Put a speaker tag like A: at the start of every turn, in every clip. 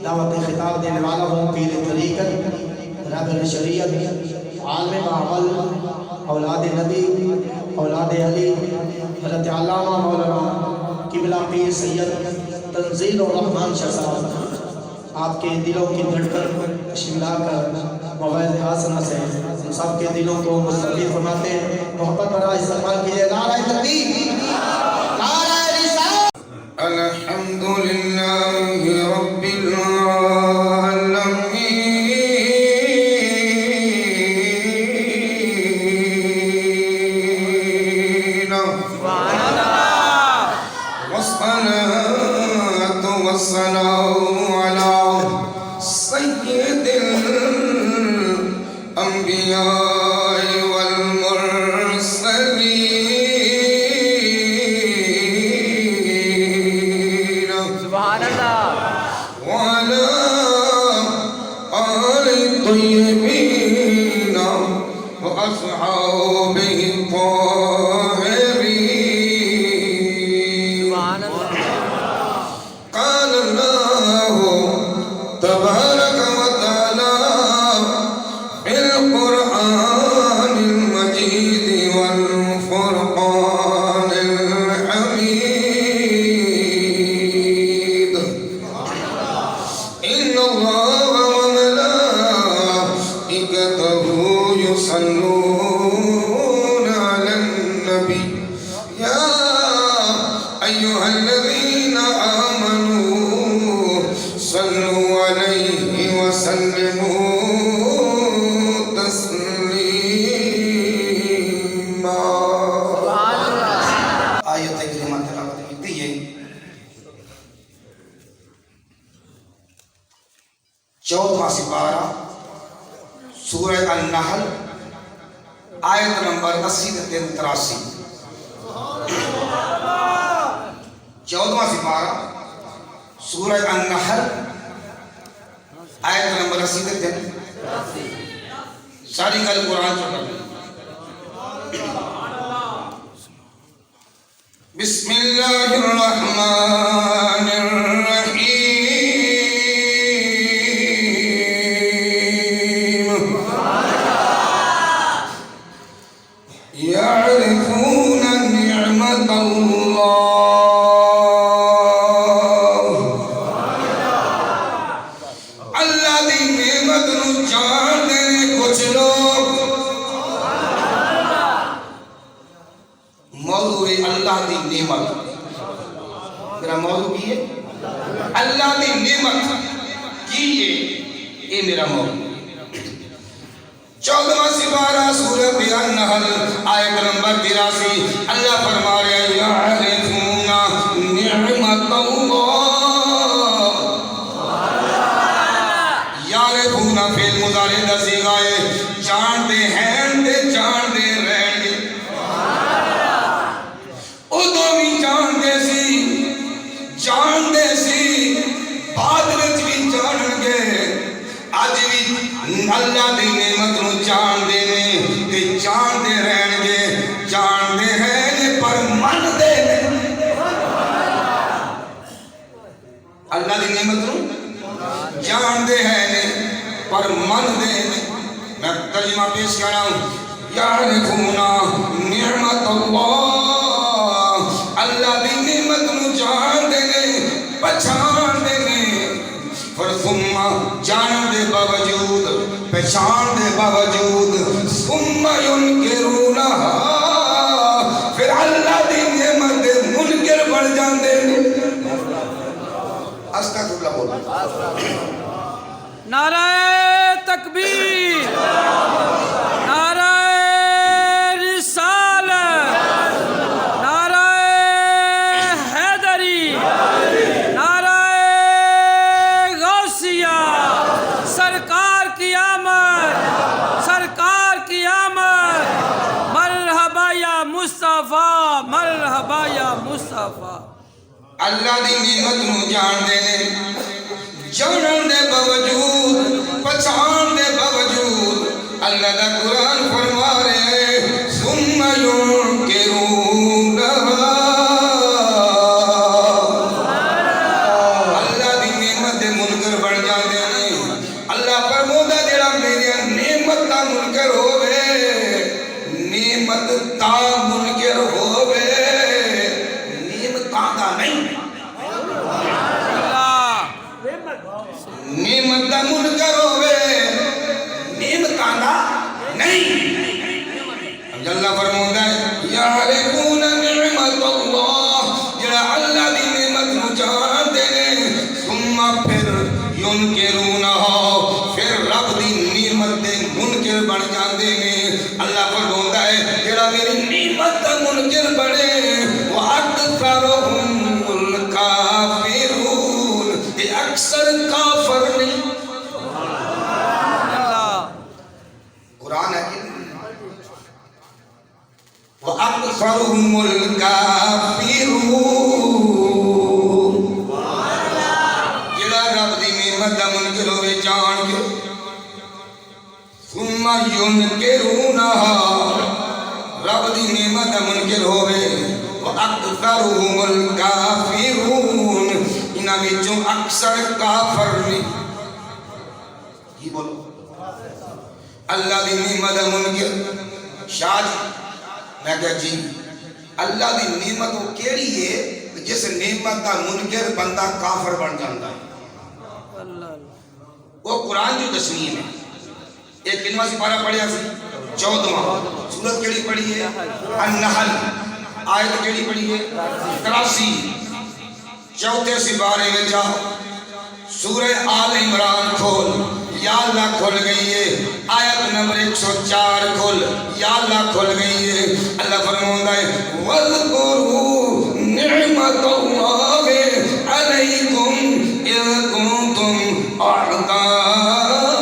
A: دعوت خطاب دینے والا ہوں پیر طریقت رہبر شریعت عالم باعمل اولاد نبی اولاد علی حضرت علامہ مولانا قبلہ پیر سید تنزیل الرحمن شاہ صاحب آپ کے دلوں کی دھڑکن شملا کر موعظ حسنہ سے سب کے دلوں کو مستقبل فرماتے ہیں. محبت بڑا استقبال کیجئے. نعرہ تکبیر، نعرہ رسالت.
B: الحمدللہ رب العالمین. والصلاة والسلام على سید الانبیاء الطيبين وأصحابه الطاهرين. قال الله تبارك وتعالى في القرآن المجيد والفرقان الحميد. إن الله يصلون على النبي يا أيها الذين آمنوا صلوا عليه وسلموا تسليما.
A: آیت کریمہ تلاوت کرتی ہے. 14واں سپارہ سورہ النحل آیت نمبر 80 سے 83. 14واں سپارہ سورہ النحل آیت نمبر 80 سے 83. ساری کل قرآن چکر. بسم اللہ الرحمن الرحیم. يعرفون نعمة الله. اللہ دی نعمت نو جان دے کچھ لوگ. موضوع اللہ دی نعمت. میرا موضوع کی ہے اللہ دی نعمت کی ہے. یہ میرا موضوع. 14واں سپارہ سورۃ النحل آیت نمبر 83. اللہ فرما رہا ہے یعرفون نعمت اللہ. یعرفون فعل مضارع دا صیغہ ہے. جانتے ہیں تے جانتے رہن گے. ادوں بھی جانتے سی بعد وچ بھی جانن گے. اج بھی اللہ دی نعمت نو جان دے نے تے جان دے رہن گے. جان دے ہیں پر من دے نے. اللہ دی نعمت نو جان دے ہیں پر من دے نے. میں ترجمہ پیش کر رہا ہوں. یعرفون نعمت اللہ. اللہ دی نعمت نو جان دے نے پہچان دے نے. ثم جان دے باوجود پہچان دے باوجود ثم ينکرونها پھر اللہ دی نعمت دے منکر بن جاندے نے. استغفر اللہ.
C: نعرہ تکبیر. کی آمد سرکار کی آمد مرحبا یا مصطفیٰ مرحبا یا مصطفیٰ
A: اللہ دی نعمت نو جان دے نے جانن دے باوجود پہچان دے باوجود اللہ دا قرآن فرما رہے ہیں ثم ينكرونها اللہ دی نعمت دے منکر بن جاندے نے اللہ فرماوندا جڑا میری نعمت دا منکر ہوے نعمت دا منکر ہوے نعمتاں دا نہیں نعمت دا منکر ہوے نعمتاں دا نہیں اللہ فرماتا ہے یعرفون نعمت اللہ جڑا اللہ دی نعمت نو جانتے ہیں ثم پھر ینکرونہا پھر رب دی نعمت دے منکر بن جاندے ہیں اللہ فرماتا ہے جڑا میری نعمت دا منکر بنے وَأَكْثَرُهُمُ الْكَافِرُونَ یہ اکثر کافر نہیں قرآن ہے وَأَكْثَرُهُمُ الْكَافِرُونَ جڑا رب دی نعمت دا منکر ہوئے جان کے ثُمَّ يُنْكِرُونَهَا رب دی نعمت دا منکر ہوئے وَأَكْثَرُهُمُ الْكَافِرُونَ انہاں وچوں اکثر کافر نہیں یہ بولو اللہ دی نعمت دا منکر شاہ جی میں کہا جی اللہ دی نعمت وہ کیڑی ہے جس نعمت دا منکر بندہ کافر بن جاندہ ہے وہ قرآن جو تسلیم ہے ایک کنوہ سپارہ پڑھیا سی 14واں سورت کیڑی پڑھی ہے النحل آیت کیڑی پڑھی ہے 83 چوتھے سپارے میں جاؤ سورہ آل عمران کھول یا اللہ کھل گئی ہے آیت نمبر 104 کھل یا اللہ کھل گئی ہے اللہ فرماتا ہے وَاذْكُرُوا نِعْمَةَ اللَّهِ عَلَيْكُمْ إِذْ كُنْتُمْ أَعْدَاءً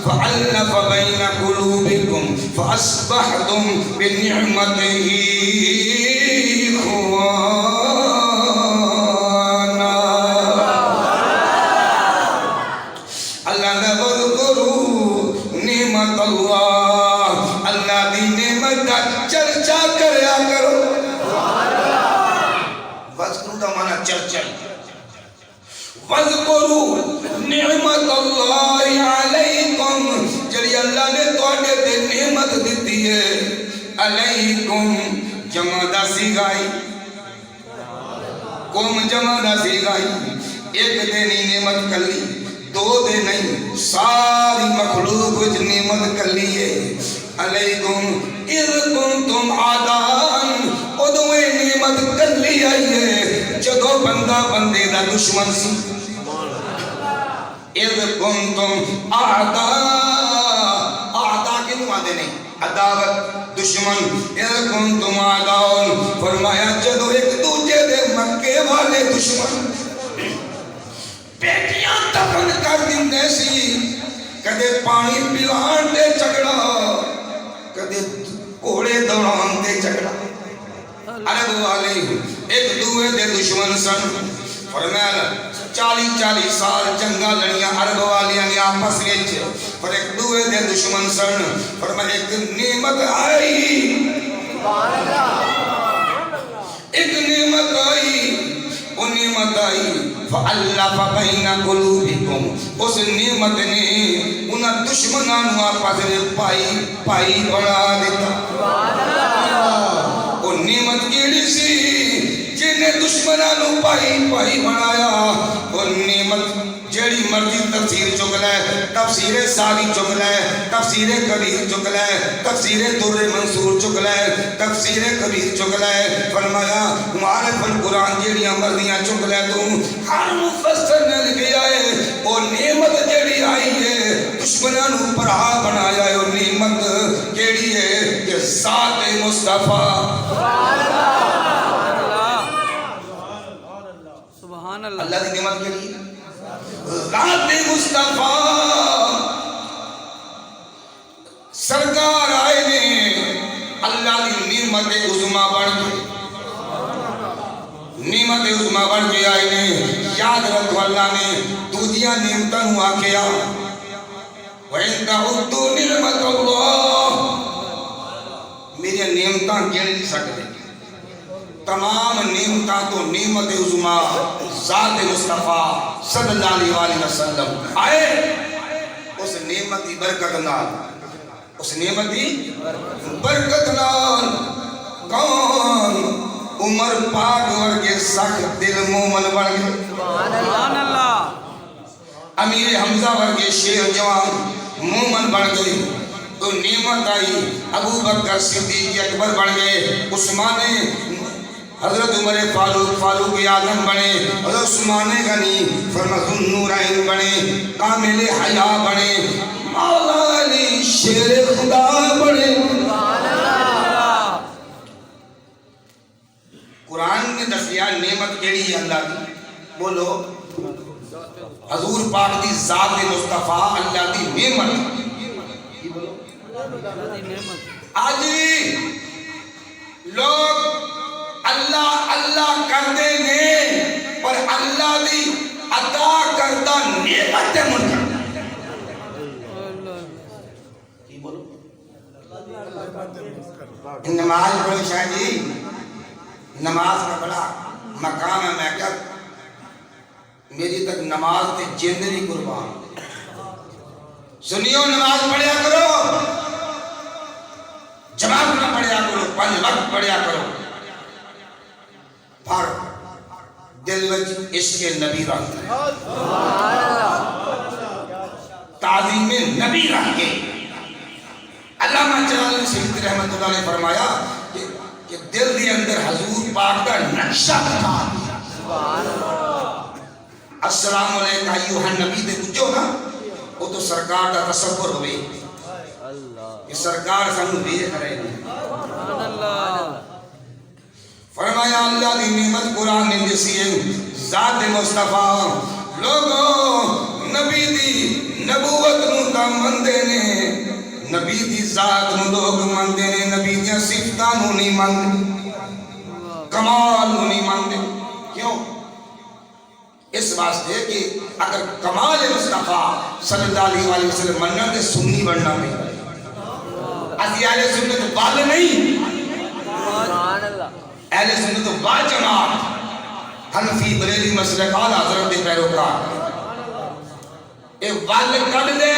A: فَأَلَّفَ بَيْنَ قُلُوبِكُمْ فَأَصْبَحْتُمْ بِنِعْمَتِهِ اللہ دی نعمت دا چرچا کریا کرو وذکرو دا مانا چرچا وذکرو نعمت اللہ علیکم جڑی اللہ نے توڑے دے نعمت دیتی ہے علیکم جمع دا سیگائی قوم جمع دا سیگائی ایک دینی نعمت کلی دو دے نہیں ساری مخلوق وچ نعمت کلی ہے علیکم اذ کنتم عادان ادوے نعمت کلی آئی ہے جدو بندہ بندے دا دشمن سی اذ کنتم اعدا کنو آدھے نہیں عداوت دشمن اذ کنتم عادان فرمایا جدو ایک دوجہ دے مکے والے دشمن بیٹیاں دفن کر دیندے سی کدے پانی پلان دے جھگڑا کدے گھوڑے دوڑان دے جھگڑا عرب والے ایک دوے دے دشمن سن فرمایا 40 سال جنگاں لڑیاں عرب والیاں نے آپس وچ پر ایک دوے دے دشمن سن فرمایا ایک نعمت آئی ایک نعمت آئی وہ نعمت آئی فَأَلَّفَ بَيْنَ قُلُوبِكُمْ اس نعمت نے انہاں دشمنان آپس میں پائی بنا دیتا وہ نعمت کیڑی سی جنہیں دشمنان پائی بنایا وہ نعمت جیڑی مرضی تفسیر چک لے تفسیر ساوی چک لے تفسیر کبیر چک لے تفسیر در منصور چک لے تفسیر کبیر چک لے فرمایا معارف القرآن جیڑیاں مرضیاں چک لے تو ہر مفسر نے لکھیا ہے وہ نعمت جیڑی آئی ہے دشمنان پرہا بنایا ہے وہ نعمت جیڑی ہے کہ ذات مصطفیٰ
C: سبحان اللہ
A: اللہ دی نعمت کے لیے ذات مصطفیٰ نعمت عظما بن کے نعمت عظما بن کے آئی نے. یاد رکھو اللہ نے دوجیاں نعمتاں نوں آکھیا وَإِن تَعُدُّوا نِعْمَتَ اللَّهِ میری نعمتاں گن نہیں سکتے. تمام نعمتاں تو نعمت عظما ذات مصطفیٰ صلی اللہ علیہ وسلم آئے اس نعمت کی برکت نال. اس نعمت کی برکت نال کون عمر پاک ورگے سخت دل مومن بن گئے.
C: سبحان اللہ.
A: امیر حمزہ ورگے شیر جوان مومن بن گئے. تو نعمت آئی ابو بکر صدیق اکبر بن گئے. عثمان حضرت عمر فاروق اعظم بنے. حضرت عثمان غنی فرمت النورین بنے. کامل حیا بنے. مولا علی شیر خدا بنے. قرآن نے دسیا نعمت کیڑی ہے اللہ کی. بولو حضور پاک دی ذات مصطفیٰ اللہ دی نعمت. آج لوگ اللہ اللہ کرتے ہیں پر اللہ دی عطا کردہ نعمت تے منکر. نماز پڑھو شاہ جی. نماز کا بڑا مقام ہے. میں کہا میری تک نماز تے جندری قربان. سنیو نماز پڑھیا کرو, جماعت نہ پڑھیا کرو, 5 وقت پڑھیا کرو. پر دل وچ عشق نبی رکھ کے تعظیم نبی رکھ کے. علامہ جلال سیوطی رحمۃ اللہ نے فرمایا کہ دل دے اندر حضور پاک کا نقشہ بنا دیا. السلام علیکم ایھا النبی دے پوچھو نا وہ تو سرکار دا تصور ہوئے کہ سرکار سانو دیکھ رہے ہیں. فرمایا اللہ دی نعمت قرآن نے دسی ہے ذات مصطفیٰ. لوگوں نبی دی نبوت نو تا مندے نے, نبی دی ذات نو لوگ مندے نے, نبی دی صفتاں نو نہیں مندے, کمال نو نہیں مندے. کیوں؟ اس واسطے کہ اگر کمال مصطفیٰ صلی اللہ علیہ وسلم مننا تے سنی بننا نہیں. اسی اہل سنت وال نہیں, اہل سنت وال جماعت حنفی بریلی مسلک اعلی حضرت دے پیروکار. اے وال کڈ دے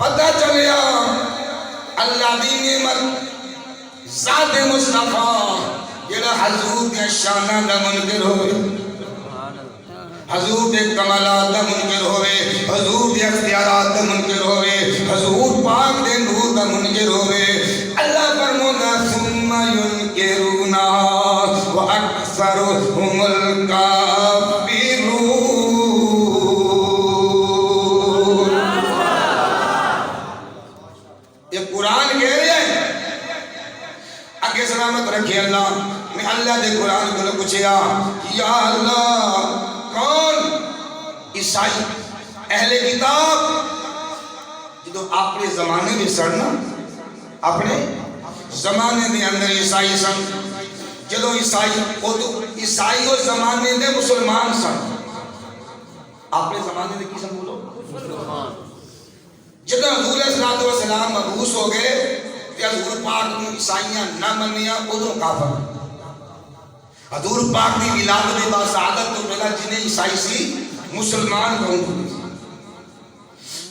A: پتہ چلیا اللہ دی نعمت ذات مصطفیٰ جڑا حضور دے شاناں دا منکر ہوئے, حضور دے کمالات دا منکر ہوئے, حضور دے اختیارات دا منکر ہوئے, حضور پاک دے نور دا منکر ہوئے. اللہ فرماتا ثم ينکرون واکثرهم الکافرون. یہ قرآن کہہ رہے ہیں اگے سلامت رکھے اللہ. میں اللہ دے قرآن کو پوچھیا یا اللہ کون عیسائی اہل کتاب جدو اپنے زمانے میں سڑنا, اپنے زمانے دے اندر عیسائی سن. جدو عیسائی اس زمانے دے مسلمان سن. اپنے زمانے دے کی سن بولو مسلمان. جدو حضور علیہ السلام مبعوث ہو گئے کہ حضور پاک نے عیسائیاں نہ منیا ادھر کافر. حضور پاک دی ولادت با سعادت تو پہلا جنہیں عیسائی سی مسلمان کون ہوئے.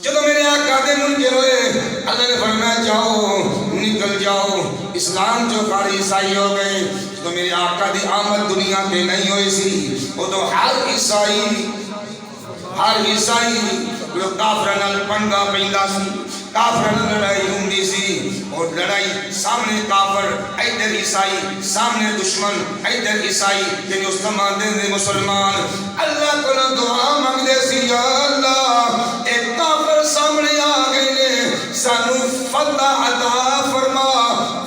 A: جدو میرے آقا دے منکر ہوئے اللہ نے فرمایا جاؤ نکل جاؤ اسلام جو کار عیسائی ہو گئے. جدو میرے آقا دی آمد دنیا پہ نہیں ہوئی سی وہ تو ہر عیسائی جو کافران پنگا پہندا سی, کافران لڑائی ہوندی سی, اور لڑائی سامنے کافر ادھر عیسائی, سامنے دشمن ادھر عیسائی, یعنی اس زمانے دے مسلمان اللہ کو دعا مانگدے سی یا اللہ ایک کافر سامنے آ گئے نے سانو فتح عطا فرما.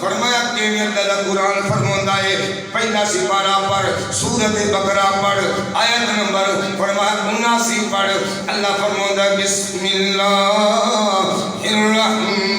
A: فرمایا کہ اللہ کا قرآن فرماتا ہے پہلا سپارہ پر سورۃ بقرہ پڑھ آیت نمبر فرمایا 79 پڑھ. اللہ فرماتا ہے بسم اللہ الرحمن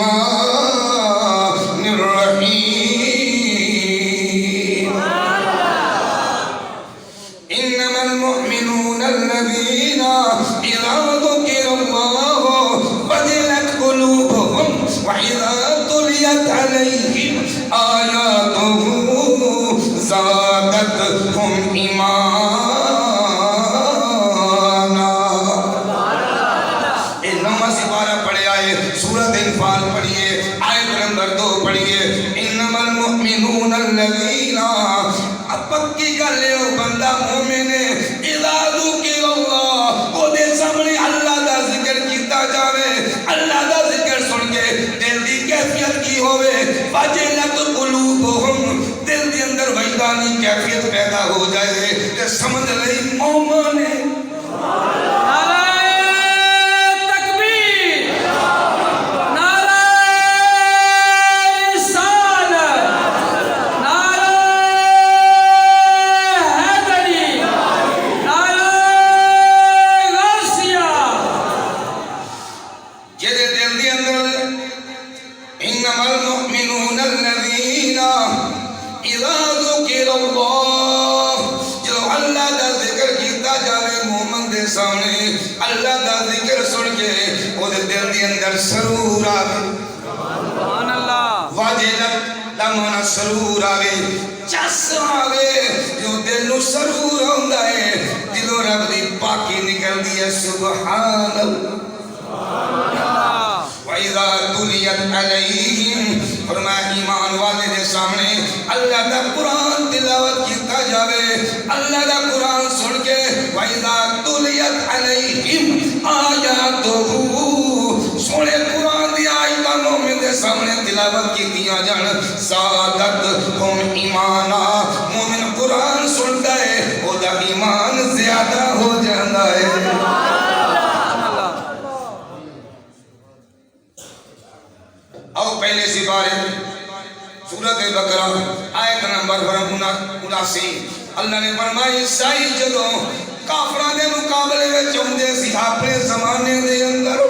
A: سپارہ پڑھے آئے سورۃ انفال پڑھیے آیت نمبر 2 پڑھیے انما المؤمنون الذین اب پکی گل ہے وہ بندہ مومن ہے اذا ذکر اللہ او دے سامنے اللہ دا ذکر کیتا جاوے اللہ دا ذکر سن کے دل دی کیفیت کی ہوئے وجلت قلوبہم دل دی اندر وجدانی کیفیت پیدا ہو جائے تے سمجھ لئی مومن ہے سرور آوے سبحان اللہ واجلت لمنا سرور آوے چس آوے جو دل نو سرور ہوندا ہے دلوں رب دی پاکی نکل دی ہے سبحان اللہ وَإِذَا تُلِيَتْ عَلَيْهِمْ فرمایا ایمان والے دے سامنے اللہ دا قرآن تلاوت کیتا جاوے اللہ دا قرآن سن کے وَإِذَا تُلِيَتْ عَلَيْهِمْ آیاتُهُ سونے قرآن دی آیتاں مومن دے سامنے تلاوت کی دیا جان زادت ہم ایمانا مومن قرآن سنتا ہے او دا ایمان زیادہ ہو جاندہ ہے آؤ پہلے سپارے سورۃ بقرہ آیت نمبر 79 اللہ نے فرمایا عیسائی جدوں کافراں دے مقابلے وچ ہوندے سی اپنے زمانے دے اندر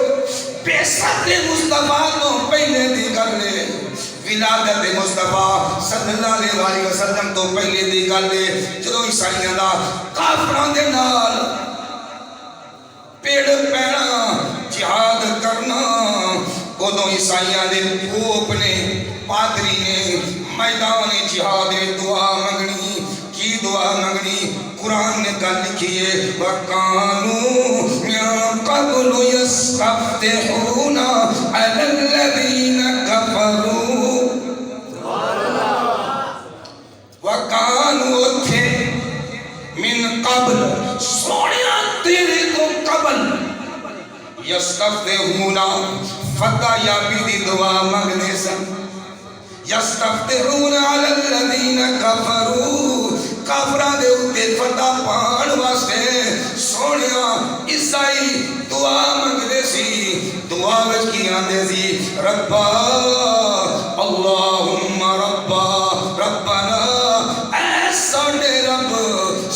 A: بیسات مصطفیٰ تو پہلے دی گلے ولادت مصطفیٰ صلی اللہ علیہ وسلم تو پہلے دی گلے جدوں عیسائیاں دا کافراں دے نال پیڑ پینا جہاد کرنا ادو عیسائیاں دے پوپ نے پادری نے میدان جہاد دعا منگنی کی دعا منگنی قرآن نے کہا لکھیے وَقَانُوا مِن قَبْلُ يَسْتَفْتِحُونَ عَلَى الَّذِينَ كَفَرُوا وَقَانُوا تھے من قبل سوڑیا تیرے تو قبل یستفتحون فتح یابی دی دعا مانگنے سن یستفتحون علی الذین کفروا کافران دے اتے فتح پان واسطے سونیا عیسائی دعا مانگنے سی دعا وچ کی آندے سی ربا اللہم ربا ربنا اے ساڈے رب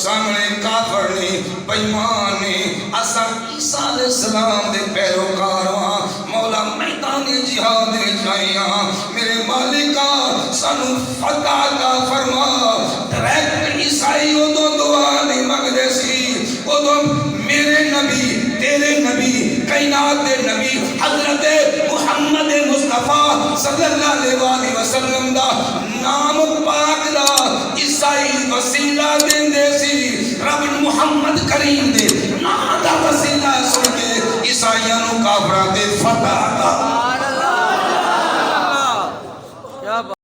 A: سامنے کافر نے بیمان نے اساں عیسیٰ علیہ السلام دے پیروکاراں مولا میدان جہاد جائیاں میرے مالکا سانو فتح کا فرما ڈائریکٹ عیسائی ادو دعا نہیں مانگدے سی ادو میرے نبی تیرے نبی کائنات دے نبی حضرت محمد مصطفیٰ صلی اللہ علیہ وسلم دا نام پاک دا عیسائی وسیلہ دین دے سی رب محمد کریم دے نام دا وسیلہ سن کے عیسائیاں نو کافراں تے فتح دا